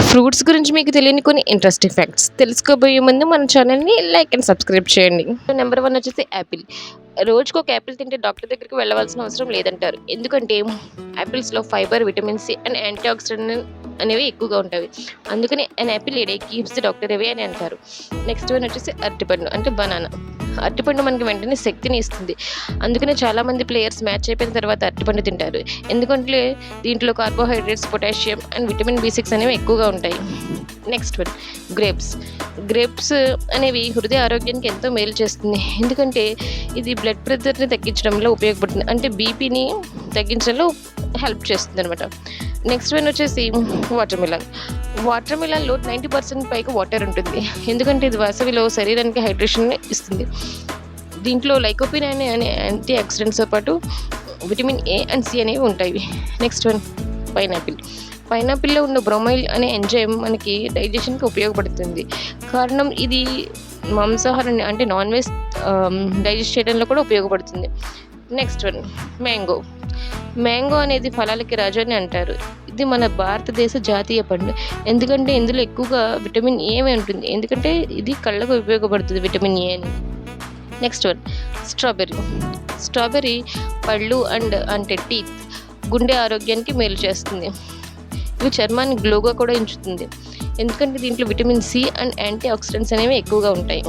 Fruits గురించి మీకు తెలియని కొన్ని ఇంట్రెస్టింగ్ ఫ్యాక్ట్స్ తెలుసుకోబోయే ముందు మన ఛానల్ని లైక్ అండ్ సబ్స్క్రైబ్ చేయండి. నెంబర్ 1 వచ్చేసి యాపిల్. రోజుకు ఒక యాపిల్ తింటే డాక్టర్ దగ్గరికి వెళ్ళవలసిన అవసరం లేదంటారు. ఎందుకంటే యాపిల్స్లో fibre, vitamin C and antioxidant అనేవి ఎక్కువగా ఉంటాయి. అందుకని an apple a day keeps the doctor away అని అంటారు. నెక్స్ట్ వన్ వచ్చేసి అరటిపండు అంటే బనానా. అరటిపండు మనకి వెంటనే శక్తిని ఇస్తుంది. అందుకనే చాలామంది ప్లేయర్స్ మ్యాచ్ అయిపోయిన తర్వాత అరటిపండు తింటారు. ఎందుకంటే దీంట్లో carbohydrates, potassium and vitamin B6 అనేవి ఎక్కువగా ఉంటాయి. నెక్స్ట్ వన్ గ్రేప్స్ అనేవి హృదయ ఆరోగ్యానికి ఎంతో మేలు చేస్తుంది. ఎందుకంటే ఇది బ్లడ్ ప్రెషర్ని తగ్గించడంలో ఉపయోగపడుతుంది. అంటే బీపీని తగ్గించడంలో హెల్ప్ చేస్తుంది అనమాట. నెక్స్ట్ వన్ వచ్చేసి వాటర్ మిలన్లో 90% పైగా వాటర్ ఉంటుంది. ఎందుకంటే ఇది వేసవిలో శరీరానికి హైడ్రేషన్ ఇస్తుంది. దీంట్లో లైకోపిన్ అనే యాంటీ ఆక్సిడెంట్స్తో పాటు విటమిన్ A అండ్ C అనేవి ఉంటాయి. నెక్స్ట్ వన్ పైనాపిల్లో ఉన్న బ్రోమైల్ అనే ఎంజైమ్ మనకి డైజెషన్కి ఉపయోగపడుతుంది. కారణం ఇది మాంసాహారాన్ని అంటే నాన్ వెజ్ డైజెస్ట్ చేయడంలో కూడా ఉపయోగపడుతుంది. నెక్స్ట్ వన్ మ్యాంగో అనేది ఫలాలకి రాజు అని అంటారు. ఇది మన భారతదేశ జాతీయ పండు. ఎందుకంటే ఇందులో ఎక్కువగా విటమిన్ A ఉంటుంది. ఎందుకంటే ఇది కళ్ళకు ఉపయోగపడుతుంది విటమిన్ A అని. నెక్స్ట్ వన్ స్ట్రాబెర్రీ పళ్ళు అంటే టీత్, గుండె ఆరోగ్యానికి మేలు చేస్తుంది. ఇవి చర్మాన్ని గ్లోగా కూడా ఉంచుతుంది. ఎందుకంటే దీంట్లో vitamin C and antioxidants అనేవి ఎక్కువగా ఉంటాయి.